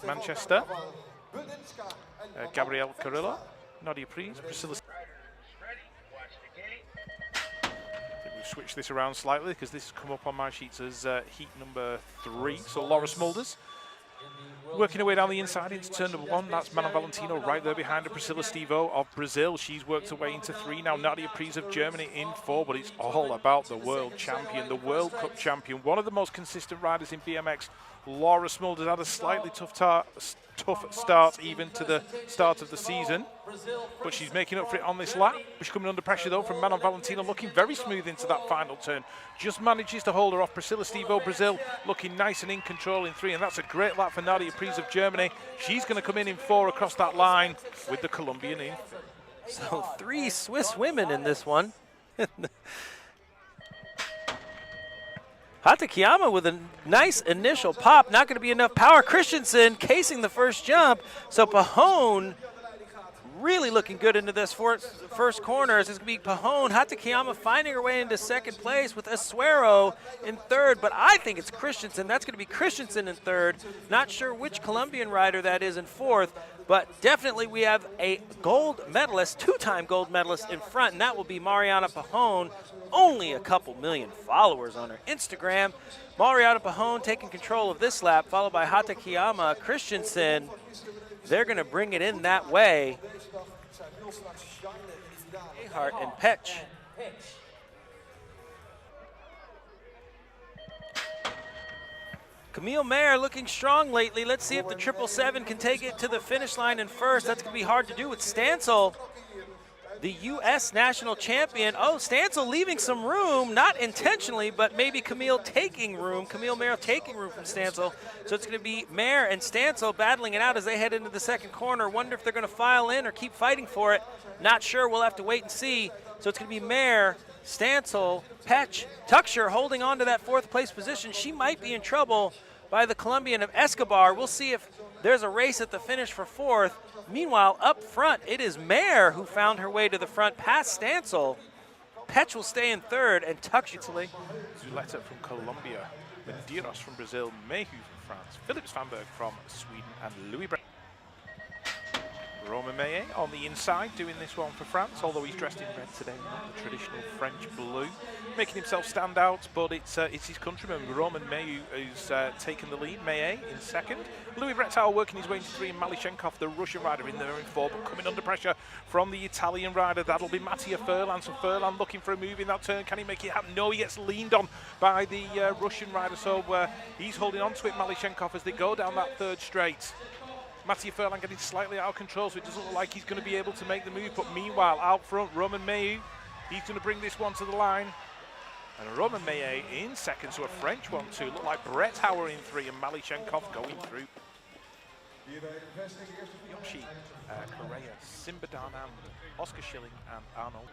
Manchester. Gabrielle Carrillo, Nadia Pries, Priscilla. I think we've switched this around slightly because this has come up on my sheets as heat number 3. So Laura Smulders working her way down the inside into turn number 1. That's Manon Valentino right there behind her. Priscilla Stevo of Brazil. She's worked her way into 3 now. Nadia Pries of Germany in 4. But it's all about the world champion, the World Cup champion, one of the most consistent riders in BMX. Laura Smulders had a slightly tough start even to the start of the season, but she's making up for it on this lap. She's coming under pressure though from Manon Valentino, looking very smooth into that final turn. Just manages to hold her off. Priscilla Stevo, Brazil, looking nice and in control in 3, and that's a great lap for Nadia Pries of Germany. She's going to come in 4 across that line with the Colombian in. So 3 Swiss women in this one. Hatakeyama with a nice initial pop. Not going to be enough power. Christensen casing the first jump. So Pahone really looking good into this first corner. It's going to be Pahone. Hatakeyama finding her way into second place with Asuero in 3rd. But I think it's Christensen. That's going to be Christensen in 3rd. Not sure which Colombian rider that is in 4th. But definitely we have a gold medalist, 2-time gold medalist in front, and that will be Mariana Pahone. Only a couple million followers on her Instagram. Mariana Pahone taking control of this lap, followed by Hatakeyama. Christensen, they're going to bring it in that way. Hart and Petch. Camille Mayer looking strong lately. Let's see if the 777 can take it to the finish line in 1st. That's going to be hard to do with Stansel, the U.S. national champion. Oh, Stansel leaving some room, not intentionally, but maybe Camille taking room. Camille Mayer taking room from Stansel. So it's going to be Mayer and Stansel battling it out as they head into the second corner. Wonder if they're going to file in or keep fighting for it. Not sure. We'll have to wait and see. So it's going to be Mayer, Stansel, Petch, Tuxer holding on to that 4th place position. She might be in trouble by the Colombian of Escobar. We'll see if there's a race at the finish for 4th. Meanwhile, up front, it is Mayer who found her way to the front past Stansel. Petch will stay in 3rd, and Tuxer. Zuleta from Colombia, Medeiros from Brazil, Mayhew from France, Philips Vanberg from Sweden, and Louis Brett. Romain Meillet on the inside doing this one for France, although he's dressed in red today, not the traditional French blue. Making himself stand out, but it's his countryman, Romain Meillet, who's taken the lead. Meillet in 2nd. Louis Brettauer working his way into 3, and Malishenkov, the Russian rider, in there in 4, but coming under pressure from the Italian rider. That'll be Mattia Furlan. So Furlan looking for a move in that turn. Can he make it happen? No, he gets leaned on by the Russian rider, so he's holding on to it, Malishenkov, as they go down that 3rd straight. Mattia Furlan getting slightly out of control, so it doesn't look like he's going to be able to make the move. But meanwhile, out front, Romain Meillet, he's going to bring this one to the line. And Romain Meillet in 2nd, so a French one too. Look like Brettauer in 3 and Malishenkov going through. Yoshi, Correa, Simba Darnand, Oscar Schilling and Arnold.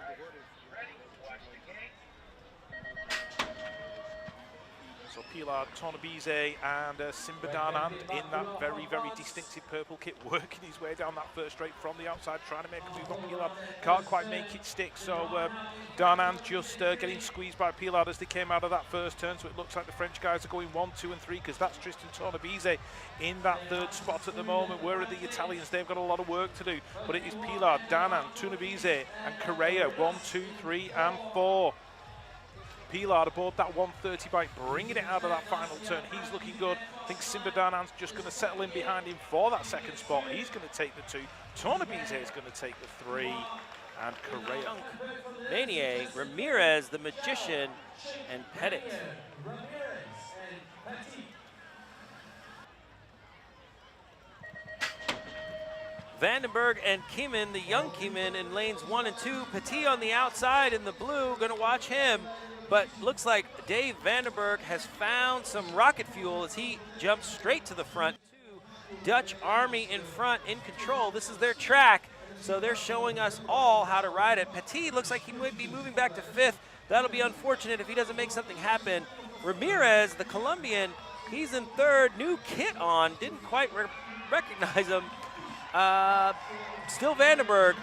So Pilar Tornabise and Simba Darnand in that very, very distinctive purple kit, working his way down that 1st straight from the outside, trying to make a move on Pilar. Can't quite make it stick, so Darnand just getting squeezed by Pilar as they came out of that 1st turn. So it looks like the French guys are going 1, 2 and 3, because that's Tristan Tornabise in that 3rd spot at the moment. Where are the Italians? They've got a lot of work to do, but it is Pilar, Darnand, Tornabise and Correa, 1, 2, 3 and 4. Pilar aboard that 130 bike, bringing it out of that final turn. He's looking good. I think Simba Darnand's just going to settle in behind him for that 2nd spot. He's going to take the 2. Tornabise is going to take the 3. And Correa. Manier, Ramirez, the Magician, and Pettit. Vandenberg and Kieman, the young Kieman, in lanes 1 and 2. Petit on the outside in the blue, going to watch him. But looks like Dave Vandenberg has found some rocket fuel as he jumps straight to the front. Dutch Army in front, in control. This is their track, so they're showing us all how to ride it. Petit looks like he might be moving back to 5th. That'll be unfortunate if he doesn't make something happen. Ramirez, the Colombian, he's in 3rd. New kit on, didn't quite recognize him. Still Vandenberg,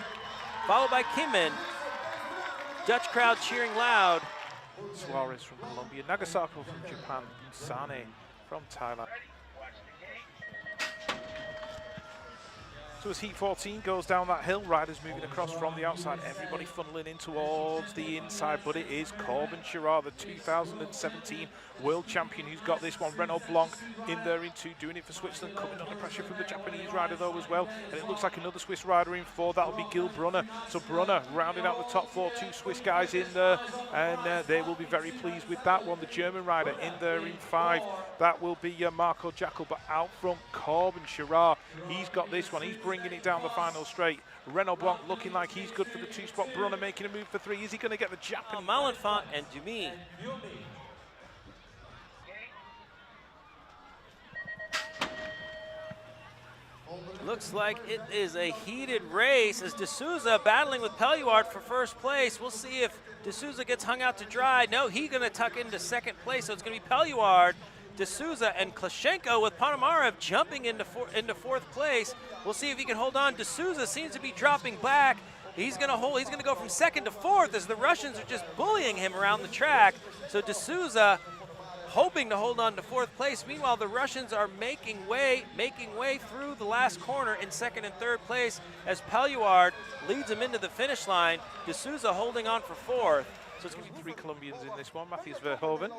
followed by Kimmin. Dutch crowd cheering loud. Suarez from Colombia, Nagasako from Japan, Sane from Thailand. So as Heat 14 goes down that hill, riders moving across from the outside, everybody funneling in towards the inside, but it is Corbin Chirard, the 2017 world champion, who's got this one. Renaud Blanc in there in 2, doing it for Switzerland, coming under pressure from the Japanese rider though as well, and it looks like another Swiss rider in 4, that'll be Gil Brunner. So Brunner rounding out the top 4, 2 Swiss guys in there, and they will be very pleased with that one. The German rider in there in 5, that will be Marco Jackel, but out front Corbin Chirard, he's got this one, he's bringing it down the final straight. Renaud Blanc looking like he's good for the 2 spot. Brunner making a move for 3. Is he going to get the Japanese? Malenfant and Dumi. Looks like it is a heated race as De Souza battling with Pelluard for first place. We'll see if De Souza gets hung out to dry. No, he's going to tuck into second place, so it's going to be Pelluard, De Souza, and Klashenko with Ponomarev jumping into fourth place. We'll see if he can hold on. De Souza seems to be dropping back. He's going to go from second to fourth as the Russians are just bullying him around the track. So De Souza hoping to hold on to fourth place. Meanwhile, the Russians are making way through the last corner in second and third place as Pelluard leads him into the finish line. De Souza holding on for fourth. So it's going to be 3 Colombians in this one. Matthias Verhoeven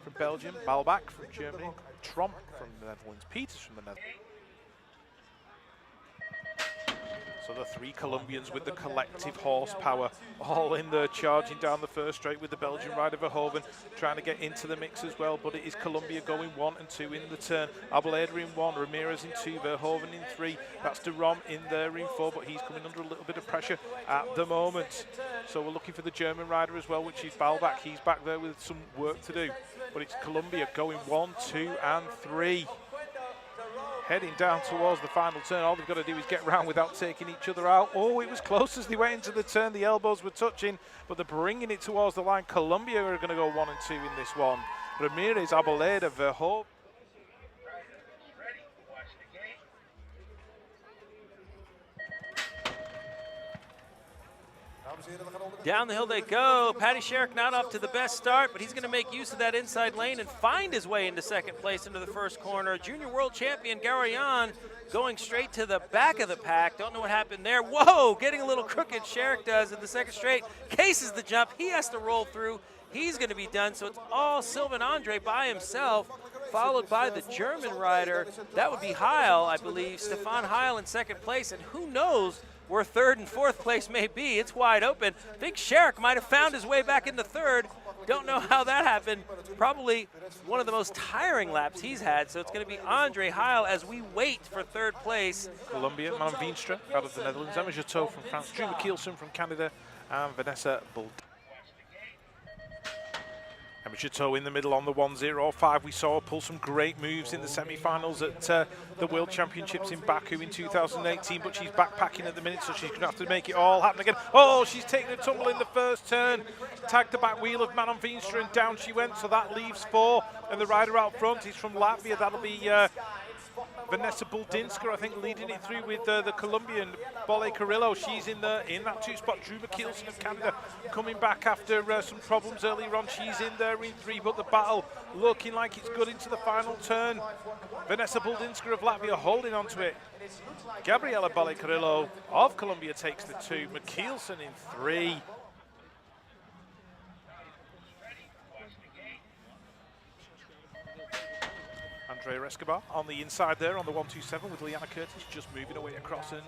from Belgium, Balbach from Germany, Tromp from the Netherlands, Peters from the Netherlands. So the 3 Colombians with the collective horsepower all in there, charging down the first straight with the Belgian rider Verhoeven trying to get into the mix as well, but it is Colombia going 1 and 2 in the turn. Abeleda in 1, Ramirez in 2, Verhoeven in 3. That's de Rom in there in 4, but he's coming under a little bit of pressure at the moment. So we're looking for the German rider as well, which is Balbach. He's back there with some work to do, but it's Colombia going 1, 2 and 3. Heading down towards the final turn. All they've got to do is get round without taking each other out. Oh, it was close as they went into the turn. The elbows were touching, but they're bringing it towards the line. Colombia are going to go 1 and 2 in this one. Ramirez, Abeleda, Verhoeven. Down the hill they go. Paddy Sherrick not off to the best start, but he's going to make use of that inside lane and find his way into second place into the first corner. Junior world champion Garayan going straight to the back of the pack. Don't know what happened there. Whoa, getting a little crooked. Sherrick does in the second straight. Cases the jump. He has to roll through. He's going to be done. So it's all Sylvain Andre by himself, followed by the German rider. That would be Heil, I believe. Stefan Heil in second place. And who knows where third and fourth place may be. It's wide open. I think Sherrick might have found his way back into third. Don't know how that happened. Probably one of the most tiring laps he's had. So it's going to be Andre Heil as we wait for third place. Colombia, Manon Veenstra out of the Netherlands, Emma Jateau from France, Drew McKeelson from Canada, and Vanessa Bult. Emma Jateau in the middle on the 1:05. We saw her pull some great moves in the semi-finals at the World Championships in Baku in 2018, but she's backpacking at the minute, so she's going to have to make it all happen again. Oh, she's taking a tumble in the first turn. Tagged the back wheel of Manon Veenstra and down she went, so that leaves 4. And the rider out front is from Latvia. That'll be Vanessa Buldinska, I think, leading it through with the Colombian Bolle Carrillo. She's in that 2 spot. Drew McKeelson of Canada coming back after some problems earlier on. She's in there in 3, but the battle looking like it's good into the final turn. Vanessa Buldinska of Latvia holding on to it. Gabriela Bolle Carrillo of Colombia takes the 2. McKeelson in 3. Andrea Escobar on the inside there on the 127 with Liana Curtis just moving away across and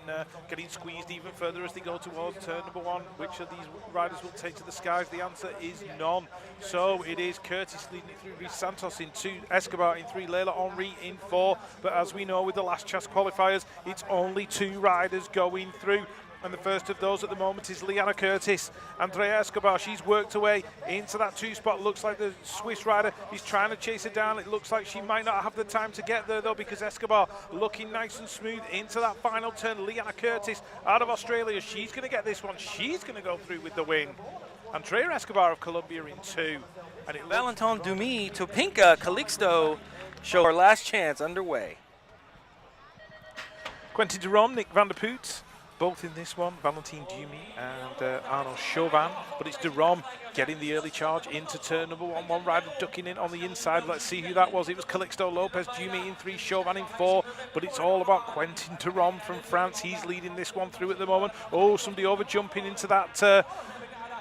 getting squeezed even further as they go towards turn number 1. Which of these riders will take to the skies? The answer is none. So it is Curtis leading it through with Santos in 2, Escobar in 3, Leila Henry in 4. But as we know with the last chance qualifiers, it's only 2 riders going through. And the first of those at the moment is Liana Curtis. Andrea Escobar, she's worked her way into that 2 spot. Looks like the Swiss rider is trying to chase her down. It looks like she might not have the time to get there though, because Escobar looking nice and smooth into that final turn. Liana Curtis out of Australia, she's going to get this one. She's going to go through with the win. Andrea Escobar of Colombia in 2. And Valentin Dumi, Topinka, Calixto show our last chance underway. Quentin de Rom, Nick van der Poot both in this one, Valentin Dumi and Arnaud Chauvin, but it's de Rom getting the early charge into turn number one. One rider ducking in on the inside. Let's see who that was. It was Calixto Lopez, Dumi in 3, Chauvin in 4, but it's all about Quentin de Rom from France. He's leading this one through at the moment. Oh, somebody over jumping into that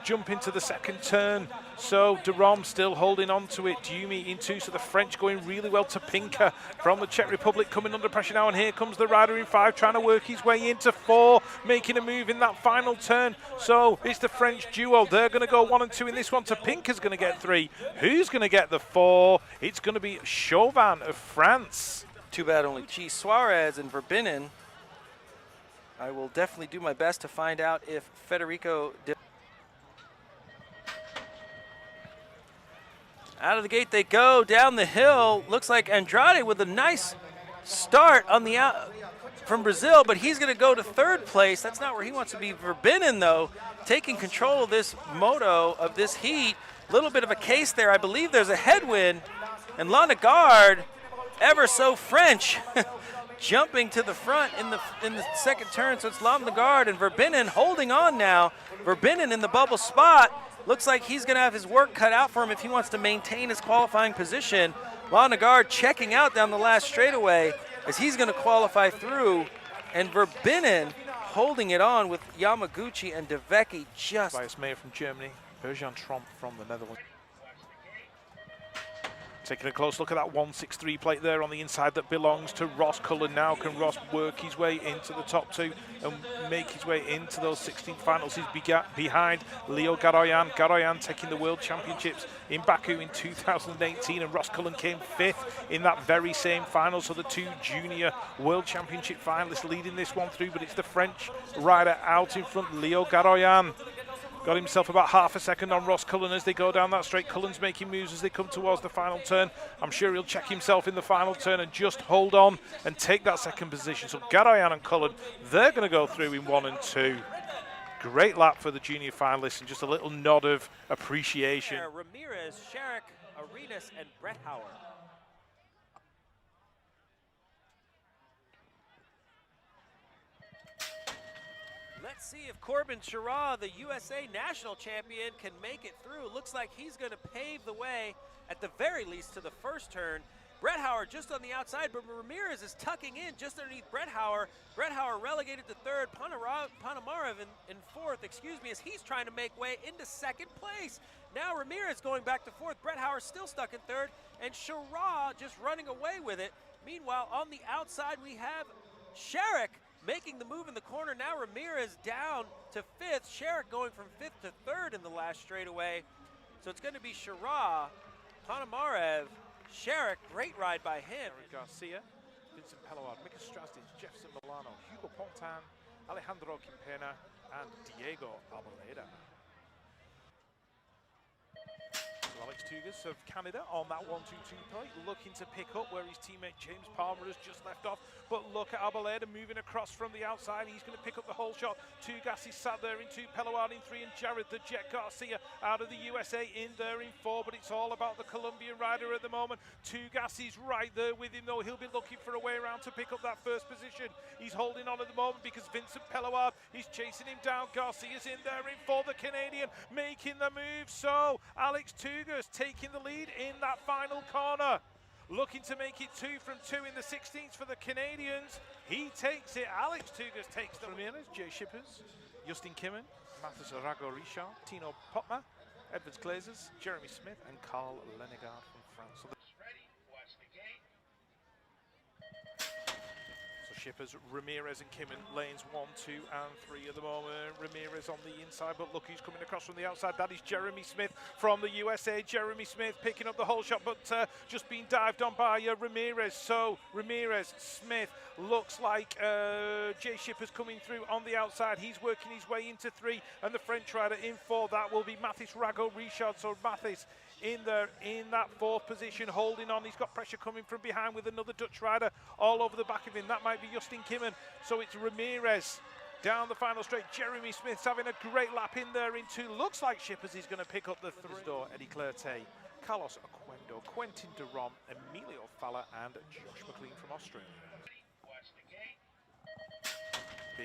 jump into the second turn. So de Rom still holding on to it. Dumi in 2, so the French going really well to Pinker from the Czech Republic, coming under pressure now, and here comes the rider in 5 trying to work his way into 4, making a move in that final turn. So it's the French duo. They're going to go 1 and 2 in this one. To Pinker's going to get 3. Who's going to get the 4? It's going to be Chauvin of France. Too bad only G. Suarez and Verbinen. I will definitely do my best to find out if Federico out of the gate they go, down the hill. Looks like Andrade with a nice start on the out from Brazil, but he's going to go to 3rd place. That's not where he wants to be. Verbinen, though, taking control of this moto, of this heat. A little bit of a case there. I believe there's a headwind, and Lanegarde, ever so French, jumping to the front in the second turn. So it's Lanegarde and Verbinen holding on now. Verbinen in the bubble spot. Looks like he's going to have his work cut out for him if he wants to maintain his qualifying position. Lanegarde checking out down the last straightaway as he's going to qualify through. And Verbinen holding it on with Yamaguchi and De Vecchi just... Tobias Mayer from Germany, Berjan Tromp from the Netherlands. Taking a close look at that 163 plate there on the inside that belongs to Ross Cullen now. Can Ross work his way into the top 2 and make his way into those 16th finals? He's behind Leo Garoyan. Garoyan taking the World Championships in Baku in 2018, and Ross Cullen came 5th in that very same final. So the 2 junior World Championship finalists leading this one through, but it's the French rider out in front, Leo Garoyan. Got himself about half a second on Ross Cullen as they go down that straight. Cullen's making moves as they come towards the final turn. I'm sure he'll check himself in the final turn and just hold on and take that second position. So Garoyan and Cullen, they're going to go through in 1 and 2. Great lap for the junior finalists and just a little nod of appreciation. Ramirez, Sherrick, Arenas, and Brett Howard. Let's see if Corbin Chara, the USA national champion, can make it through. Looks like he's going to pave the way, at the very least, to the first turn. Brett Howard just on the outside, but Ramirez is tucking in just underneath Brett Howard. Brett Howard relegated to 3rd, Panamarev in 4th, as he's trying to make way into 2nd place. Now Ramirez going back to 4th. Brett Howard still stuck in 3rd, and Chara just running away with it. Meanwhile, on the outside, we have Sherrick making the move in the corner. Now Ramirez down to 5th. Sherrick going from 5th to 3rd in the last straightaway. So it's going to be Chara, Panamarev, Sherrick. Great ride by him. Garcia, Vincent Pelloard, Mika Strasdin, Jefferson Milano, Hugo Pontan, Alejandro Quintana, and Diego Arboleda. So Alex Tugas of Canada on that 1-2-2 plate, looking to pick up where his teammate James Palmer has just left off. But look at Arboleda moving across from the outside. He's going to pick up the whole shot. Tugas is sat there in 2, Pelloard in 3, and Jared the Jet Garcia out of the USA in there in 4. But it's all about the Colombian rider at the moment. Tugas is right there with him, though. He'll be looking for a way around to pick up that first position. He's holding on at the moment because Vincent Pelloard is chasing him down. Garcia's in there in 4, the Canadian making the move. So Alex Tugas taking the lead in that final corner. Looking to make it 2 from 2 in the 16th for the Canadians. He takes it. Alex Tugas takes the Ramirez, Jay Shippers, Justin Kimmen, Mathis Arago-Richard, Tino Potma, Edwards Glazers, Jeremy Smith, and Carl Lanegarde from France. So Shippers, Ramirez and Kimmen, lanes 1, 2, and 3 at the moment. Ramirez on the inside, but look who's coming across from the outside. That is Jeremy Smith from the USA. Jeremy Smith picking up the whole shot, but just being dived on by Ramirez. So Ramirez, Smith, looks like Jay Shippers coming through on the outside. He's working his way into 3, and the French rider in 4. That will be Mathis Rago-Richard. So Mathis in there in that 4th position, holding on. He's got pressure coming from behind with another Dutch rider all over the back of him. That might be Justin Kimmen. So it's Ramirez down the final straight. Jeremy Smith's having a great lap in there in 2. Looks like Shippers is going to pick up the 3. Eddie Clerté, Carlos Oquendo, Quentin de Rom, Emilio Falla, and Josh McLean from Austria.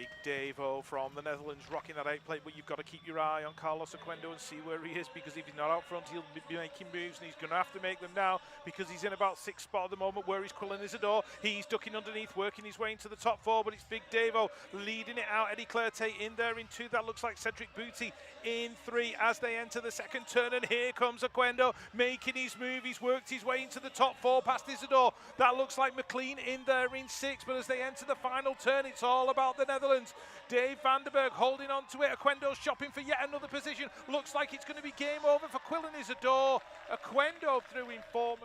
Big Davo from the Netherlands rocking that 8 plate, but you've got to keep your eye on Carlos Oquendo and see where he is, because if he's not out front, he'll be making moves, and he's going to have to make them now because he's in about 6th spot at the moment. Where is Quillen Isidore? He's ducking underneath, working his way into the top 4, but it's Big Davo leading it out. Eddie Clerté in there in 2. That looks like Cedric Booty in 3 as they enter the second turn, and here comes Oquendo making his move. He's worked his way into the top 4 past Isidore. That looks like McLean in there in 6, but as they enter the final turn, it's all about the Netherlands. Dave Vandenberg holding on to it. Oquendo's shopping for yet another position. Looks like it's going to be game over for Quillen Isidore. Oquendo through in 4.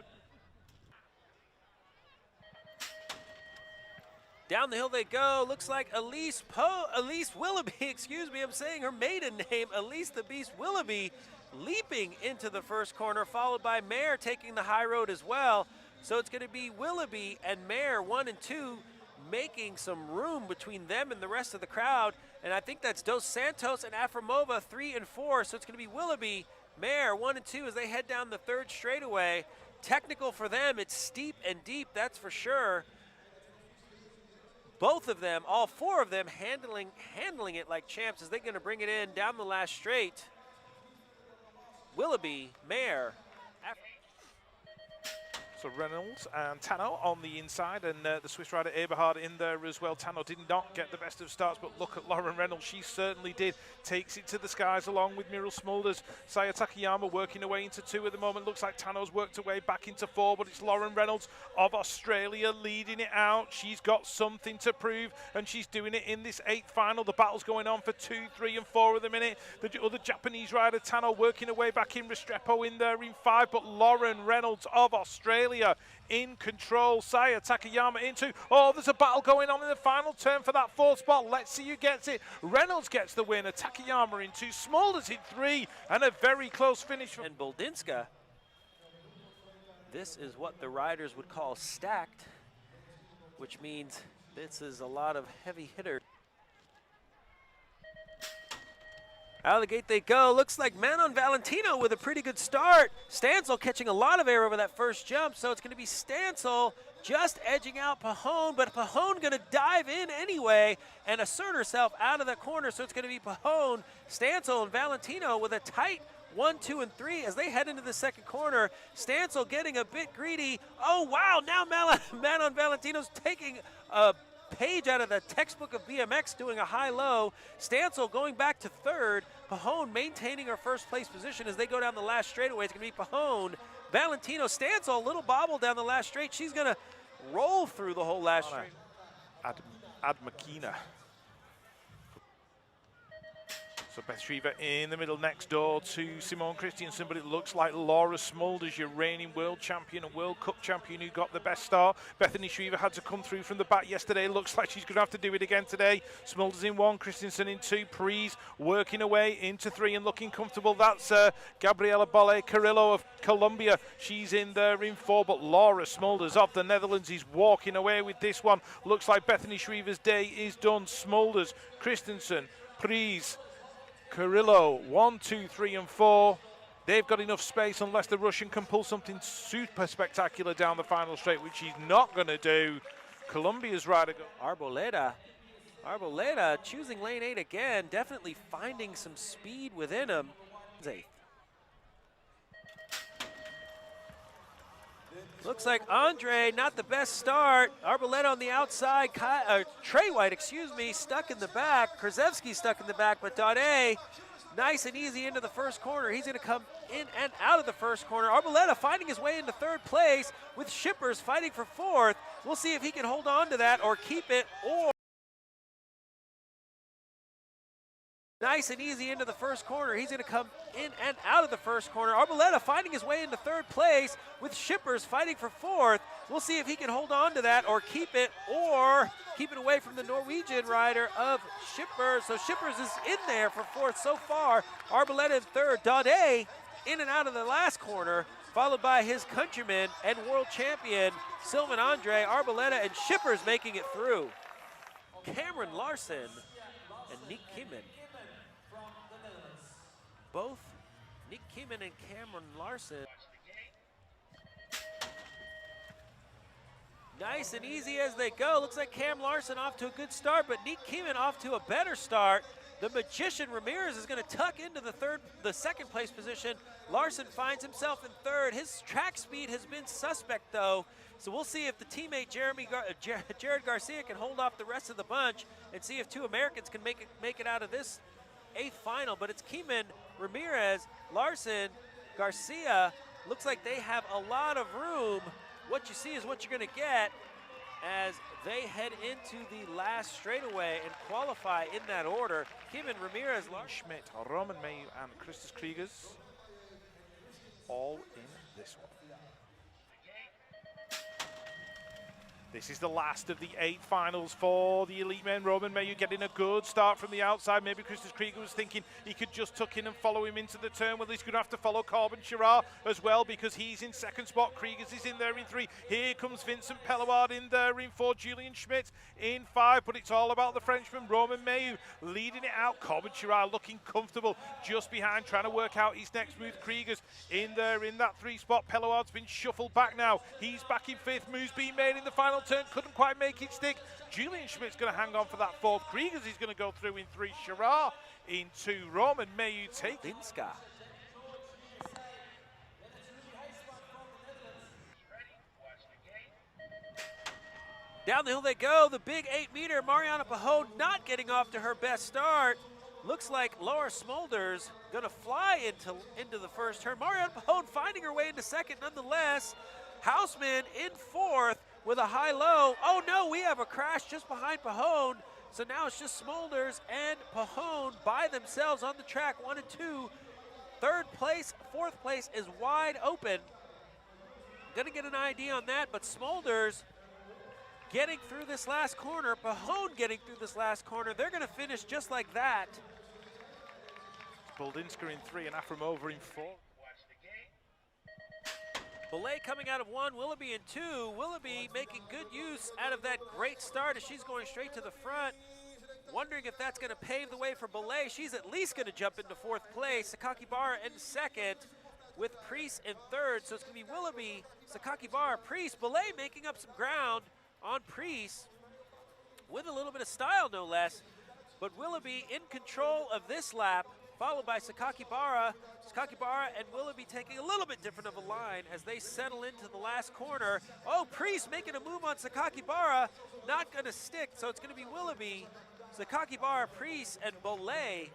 Down the hill they go. Looks like Elise Willoughby, excuse me, I'm saying her maiden name, Elise the Beast Willoughby, leaping into the first corner, followed by Mare taking the high road as well. So it's going to be Willoughby and Mare 1 and 2, making some room between them and the rest of the crowd. And I think that's Dos Santos and Afromova 3 and 4. So it's going to be Willoughby, Mare 1 and 2 as they head down the 3rd straightaway. Technical for them, it's steep and deep, that's for sure. Both of them, all 4 of them, handling it like champs as they're going to bring it in down the last straight. Willoughby, Mare. So Reynolds and Tano on the inside, and the Swiss rider Eberhard in there as well. Tano did not get the best of starts, but look at Lauren Reynolds. She certainly did. Takes it to the skies along with Muriel Smulders. Saya Takayama working away into 2 at the moment. Looks like Tano's worked away back into 4, but it's Lauren Reynolds of Australia leading it out. She's got something to prove, and she's doing it in this 8th final. The battle's going on for 2, 3, and 4 at the minute. The other Japanese rider, Tano, working away back in. Restrepo in there in 5, but Lauren Reynolds of Australia in control. Saya Takayama into. Oh, there's a battle going on in the final turn for that 4th spot. Let's see who gets it. Reynolds gets the winner. Takayama in 2. Smulders in 3, and a very close finish. And Boldinska. This is what the riders would call stacked, which means this is a lot of heavy hitters. Out of the gate they go. Looks like Manon Valentino with a pretty good start. Stansel catching a lot of air over that first jump, so it's going to be Stansel just edging out Pahone, but Pahone going to dive in anyway and assert herself out of the corner, so it's going to be Pahone, Stansel, and Valentino with a tight 1, 2, and 3 as they head into the second corner. Stansel getting a bit greedy. Oh, wow, now Manon Valentino's taking a page out of the textbook of BMX, doing a high-low. Stansel going back to 3rd. Pahone maintaining her 1st place position as they go down the last straightaway. It's going to be Pahone, Valentino, Stansel, a little bobble down the last straight. She's going to roll through the whole last straight. Ad Makina. So Beth Shriver in the middle next door to Simone Christiansen, but it looks like Laura Smulders, your reigning world champion and World Cup champion, who got the best start. Bethany Shriver had to come through from the back yesterday. Looks like she's going to have to do it again today. Smulders in 1, Christiansen in 2. Pries working away into 3 and looking comfortable. That's Gabriela Bolle Carrillo of Colombia. She's in there in 4, but Laura Smulders of the Netherlands is walking away with this one. Looks like Bethany Shriver's day is done. Smulders, Christensen, Pries, Carrillo, 1, 2, 3, and 4. They've got enough space unless the Russian can pull something super spectacular down the final straight, which he's not going to do. Colombia's rider. Arboleda choosing lane 8 again, definitely finding some speed within him. 8th. Looks like Andre, not the best start. Arboleda on the outside, Trey White, excuse me, stuck in the back. Kraszewski stuck in the back, but Daudet, nice and easy into the first corner. He's going to come in and out of the first corner. Arboleda finding his way into 3rd place with Shippers fighting for 4th. We'll see if he can hold on to that or keep it, or nice and easy into the first corner. He's going to come in and out of the first corner. Arboleda finding his way into 3rd place with Shippers fighting for 4th. We'll see if he can hold on to that or keep it away from the Norwegian rider of Shippers. So Shippers is in there for 4th so far. Arboleda in 3rd. Daudet in and out of the last corner, followed by his countryman and world champion Sylvain Andre. Arboleda and Shippers making it through. Cameron Larson and Nick Kimmen. Both Nick Kimmen and Cameron Larson. Nice and easy as they go. Looks like Cam Larson off to a good start, but Nick Kieman off to a better start. The Magician Ramirez is going to tuck into the second place position. Larson finds himself in third. His track speed has been suspect though, so we'll see if the teammate Jared Garcia can hold off the rest of the bunch and see if two Americans can make it out of this 8th final. But it's Kieman, Ramirez, Larson, Garcia. Looks like they have a lot of room. What you see is what you're going to get as they head into the last straightaway and qualify in that order. Kieman, Ramirez, Schmidt, Roman Mayu, and Christus Kriegers all in this one. This is the last of the 8 finals for the elite men. Roman Mayu getting a good start from the outside. Maybe Christus Krieger was thinking he could just tuck in and follow him into the turn. Well, he's going to have to follow Corbin Chirard as well because he's in second spot. Kriegers is in there in 3. Here comes Vincent Pellouard in there in 4. Julian Schmidt in 5. But it's all about the Frenchman. Roman Mayu leading it out. Corbin Chirard looking comfortable just behind, trying to work out his next move. Kriegers in there in that 3 spot. Pellouard's been shuffled back now. He's back in 5th. Moves being made in the final turn, couldn't quite make it stick. Julian Schmidt's going to hang on for that 4th. Kriegers is going to go through in 3. Chirard in 2. Roman Mayu take Linska. Down the hill they go. The big 8-meter. Mariana Pajot not getting off to her best start. Looks like Laura Smulders going to fly into the first turn. Mariana Pajot finding her way into second nonetheless. Houseman in 4th. With a high-low. Oh no, we have a crash just behind Pajone. So now it's just Smulders and Pajone by themselves on the track, 1 and 2. 3rd place, 4th place is wide open. Gonna get an idea on that, but Smulders getting through this last corner, Pajone getting through this last corner. They're gonna finish just like that. Buldinska in 3 and Afremova in 4. Belay coming out of 1, Willoughby in 2. Willoughby making good use out of that great start as she's going straight to the front. Wondering if that's going to pave the way for Belay. She's at least going to jump into 4th place. Sakakibara in 2nd with Priest in 3rd. So it's going to be Willoughby, Sakakibara, Priest. Belay making up some ground on Priest with a little bit of style, no less. But Willoughby in control of this lap, followed by Sakakibara. Sakakibara and Willoughby taking a little bit different of a line as they settle into the last corner. Oh, Priest making a move on Sakakibara. Not going to stick, so it's going to be Willoughby, Sakakibara, Priest, and Belay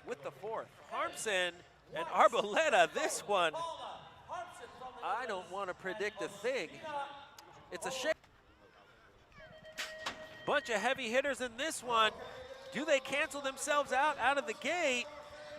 with the 4th. Harmsen and Arboleda, this one, I don't want to predict a thing. It's a shame. Bunch of heavy hitters in this one. Do they cancel themselves out of the gate?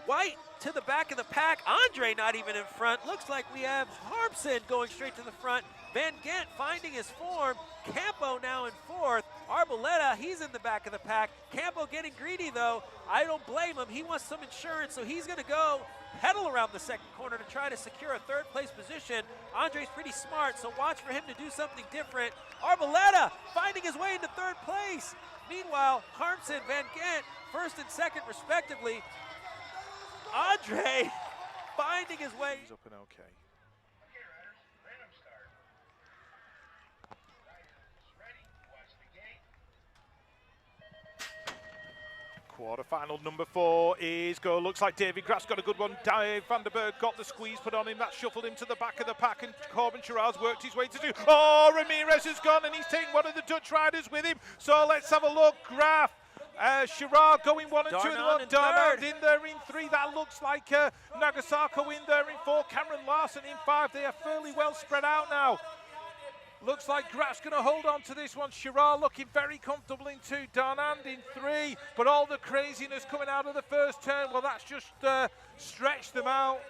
White to the back of the pack. Andre not even in front. Looks like we have Harmsen going straight to the front. Van Gent finding his form. Campo now in 4th. Arboleda, he's in the back of the pack. Campo getting greedy though. I don't blame him. He wants some insurance, so he's going to go pedal around the second corner to try to secure a 3rd place position. Andre's pretty smart, so watch for him to do something different. Arboleda finding his way into 3rd place. Meanwhile, Harmsen, Van Gent, 1st and 2nd respectively. Andre finding his way. He's up and okay. Quarterfinal number 4 is go. Looks like David Graff's got a good one. Dave van der Berg got the squeeze put on him. That shuffled him to the back of the pack, and Corbin Chirard's worked his way to do. Oh, Ramirez has gone, and he's taking one of the Dutch riders with him. So let's have a look. Graff. Chirard going 1 and 2 in the Darnand in there in 3. That looks like Nagasako in there in 4. Cameron Larson in 5. They are fairly well spread out now. Looks like Graff's going to hold on to this one. Chirard looking very comfortable in 2. Darnand in 3. But all the craziness coming out of the first turn, well, that's just stretched them out.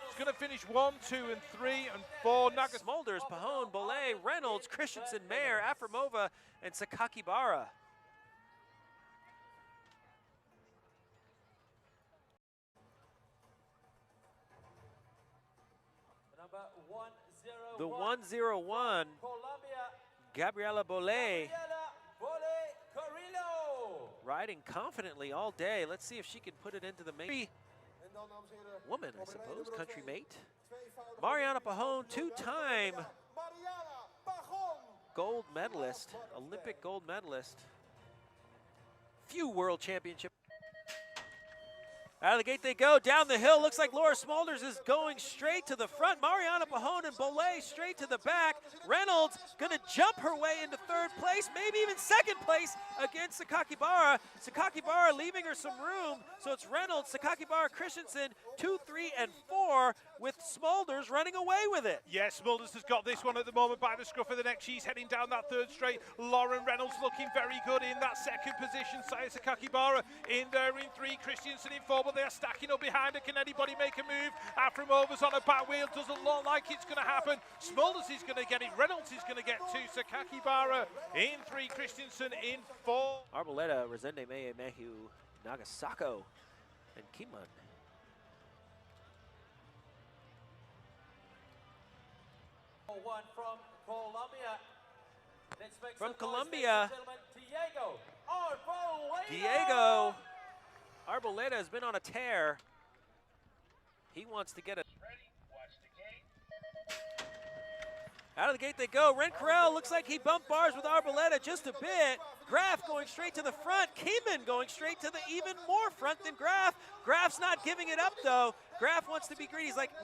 It's going to finish 1, 2, and 3, and 4. Smulders, Pajone, Belay, Reynolds, Christensen, Mayer, Afremova, and Sakakibara. The 101, Gabriela Bollet, riding confidently all day. Let's see if she can put it into the main. Woman, I suppose, country mate. Mariana Pajone, 2-time gold medalist, Olympic gold medalist. Few world championship. Out of the gate they go, down the hill. Looks like Laura Smulders is going straight to the front. Mariana Pahon and Bollet straight to the back. Reynolds gonna jump her way into third place, maybe even second place against Sakakibara. Sakakibara leaving her some room, so it's Reynolds, Sakakibara, Christensen, 2, 3, and 4, with Smulders running away with it. Yes, Smulders has got this one at the moment by the scruff of the neck. She's heading down that third straight. Lauren Reynolds looking very good in that second position. Saya Sakakibara in there in 3, Christensen in 4, but they are stacking up behind her. Can anybody make a move? Afremova's on a back wheel. Doesn't look like it's going to happen. Smulders is going to get it. Reynolds is going to get 2. Sakakibara in 3, Christensen in 4. Arboleda, Resende, Meye, Mehu, Nagasako, and Kiman. One from Colombia. Let's make From some Colombia, noise, Diego Arboleda. Diego Arboleda has been on a tear. He wants to get it. Out of the gate they go. Ren Carell looks like he bumped bars with Arboleda just a bit. Graf going straight to the front. Keeman going straight to the even more front than Graf. Graf's not giving it up though. Graf wants to be greedy. He's like,